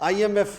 IMF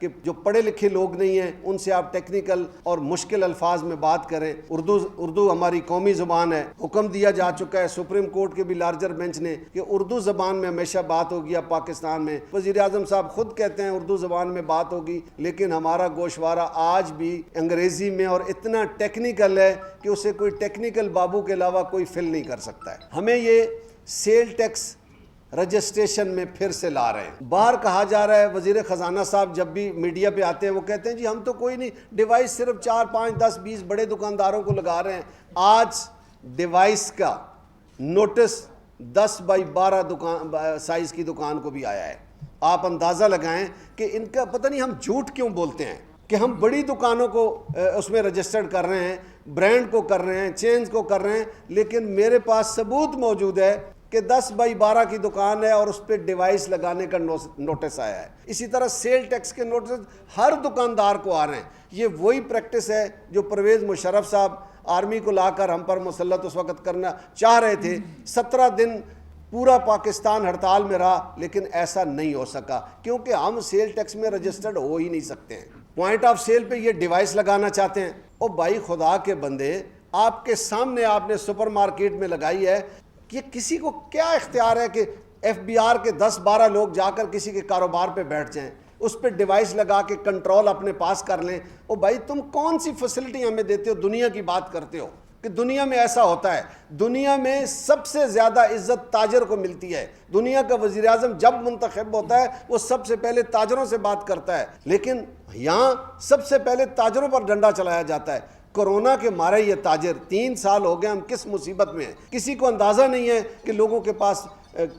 کہ جو پڑھے لکھے لوگ نہیں ہیں ان سے آپ ٹیکنیکل اور مشکل الفاظ میں بات کریں. اردو ہماری قومی زبان ہے. حکم دیا جا چکا ہے سپریم کورٹ کے بھی لارجر بینچ نے کہ اردو زبان میں ہمیشہ بات ہوگی. اب پاکستان میں وزیر اعظم صاحب خود کہتے ہیں اردو زبان میں بات ہوگی، لیکن ہمارا گوشوارہ آج بھی انگریزی میں اور اتنا ٹیکنیکل ہے کہ اسے کوئی ٹیکنیکل بابو کے علاوہ کوئی فل نہیں کر سکتا ہے. ہمیں یہ سیل ٹیکس رجسٹریشن میں پھر سے لا رہے ہیں. باہر کہا جا رہا ہے، وزیر خزانہ صاحب جب بھی میڈیا پہ آتے ہیں وہ کہتے ہیں جی ہم تو کوئی نہیں، ڈیوائس صرف 4 5 10 20 بڑے دکانداروں کو لگا رہے ہیں. آج ڈیوائس کا نوٹس 10 بائی 12 سائز کی دکان کو بھی آیا ہے. آپ اندازہ لگائیں کہ ان کا پتہ نہیں ہم جھوٹ کیوں بولتے ہیں کہ ہم بڑی دکانوں کو اس میں رجسٹرڈ کر رہے ہیں، برانڈ کو کر رہے ہیں، چینز کو کر رہے ہیں، لیکن میرے پاس ثبوت موجود ہے کہ 10 بائی 12 کی دکان ہے اور اس پہ ڈیوائس لگانے کا نوٹس آیا ہے. اسی طرح سیل ٹیکس کے نوٹس ہر دکاندار کو آ رہے ہیں. یہ وہی پریکٹس ہے جو پرویز مشرف صاحب آرمی کو لا کر ہم پر مسلط اس وقت کرنا چاہ رہے تھے. 17 دن پورا پاکستان ہڑتال میں رہا، لیکن ایسا نہیں ہو سکا کیونکہ ہم سیل ٹیکس میں رجسٹرڈ ہو ہی نہیں سکتے ہیں. پوائنٹ آف سیل پہ یہ ڈیوائس لگانا چاہتے ہیں. او بھائی خدا کے بندے، آپ کے سامنے آپ نے سپر مارکیٹ میں لگائی ہے. کہ کسی کو کیا اختیار ہے کہ FBR کے 10-12 لوگ جا کر کسی کے کاروبار پہ بیٹھ جائیں، اس پہ ڈیوائس لگا کے کنٹرول اپنے پاس کر لیں؟ او بھائی تم کون سی فیسلٹی ہمیں دیتے ہو؟ دنیا کی بات کرتے ہو کہ دنیا میں ایسا ہوتا ہے. دنیا میں سب سے زیادہ عزت تاجر کو ملتی ہے. دنیا کا وزیر اعظم جب منتخب ہوتا ہے وہ سب سے پہلے تاجروں سے بات کرتا ہے، لیکن یہاں سب سے پہلے تاجروں پر ڈنڈا چلایا جاتا ہے. کورونا کے مارے یہ تاجر 3 سال ہو گئے، ہم کس مصیبت میں ہیں. کسی کو اندازہ نہیں ہے کہ لوگوں کے پاس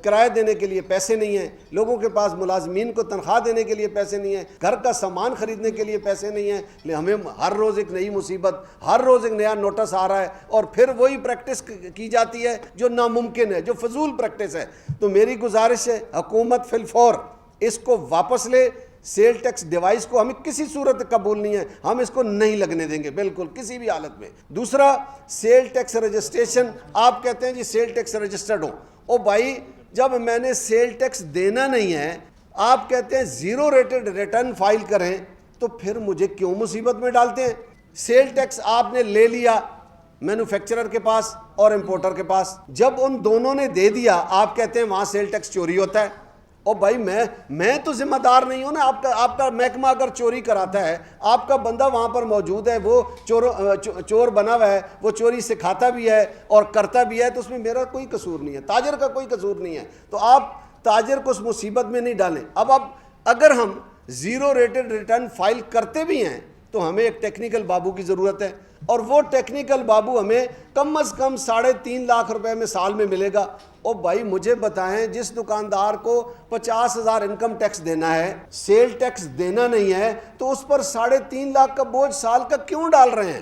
کرایہ دینے کے لیے پیسے نہیں ہیں، لوگوں کے پاس ملازمین کو تنخواہ دینے کے لیے پیسے نہیں ہیں، گھر کا سامان خریدنے کے لیے پیسے نہیں ہیں. ہمیں ہر روز ایک نئی مصیبت، ہر روز ایک نیا نوٹس آ رہا ہے، اور پھر وہی پریکٹس کی جاتی ہے جو ناممکن ہے، جو فضول پریکٹس ہے. تو میری گزارش ہے حکومت فی الفور اس کو واپس لے. سیل ٹیکس ڈیوائس کو ہمیں کسی صورت قبول نہیں ہے، ہم اس کو نہیں لگنے دیں گے بالکل کسی بھی حالت میں. دوسرا، سیل ٹیکس رجسٹریشن. آپ کہتے ہیں جی سیل ٹیکس رجسٹرڈ ہو. او بھائی جب میں نے سیل ٹیکس دینا نہیں ہے، آپ کہتے ہیں زیرو ریٹڈ ریٹرن فائل کریں، تو پھر مجھے کیوں مصیبت میں ڈالتے ہیں؟ سیل ٹیکس آپ نے لے لیا مینوفیکچرر کے پاس اور امپورٹر کے پاس، جب ان دونوں نے دے دیا آپ کہتے ہیں وہاں سیل ٹیکس چوری ہوتا ہے. او بھائی میں تو ذمہ دار نہیں ہوں نا. آپ کا محکمہ اگر چوری کراتا ہے، آپ کا بندہ وہاں پر موجود ہے، وہ چور بنا ہوا ہے، وہ چوری سکھاتا بھی ہے اور کرتا بھی ہے، تو اس میں میرا کوئی قصور نہیں ہے، تاجر کا کوئی قصور نہیں ہے. تو آپ تاجر کو اس مصیبت میں نہیں ڈالیں. اب اگر ہم زیرو ریٹڈ ریٹرن فائل کرتے بھی ہیں تو ہمیں ایک ٹیکنیکل بابو کی ضرورت ہے، اور وہ ٹیکنیکل بابو ہمیں کم از کم 3.5 لاکھ روپے میں سال میں ملے گا. او بھائی مجھے بتائیں، جس دکاندار کو 50,000 انکم ٹیکس دینا ہے، سیل ٹیکس دینا نہیں ہے، تو اس پر 3.5 لاکھ کا بوجھ سال کا کیوں ڈال رہے ہیں؟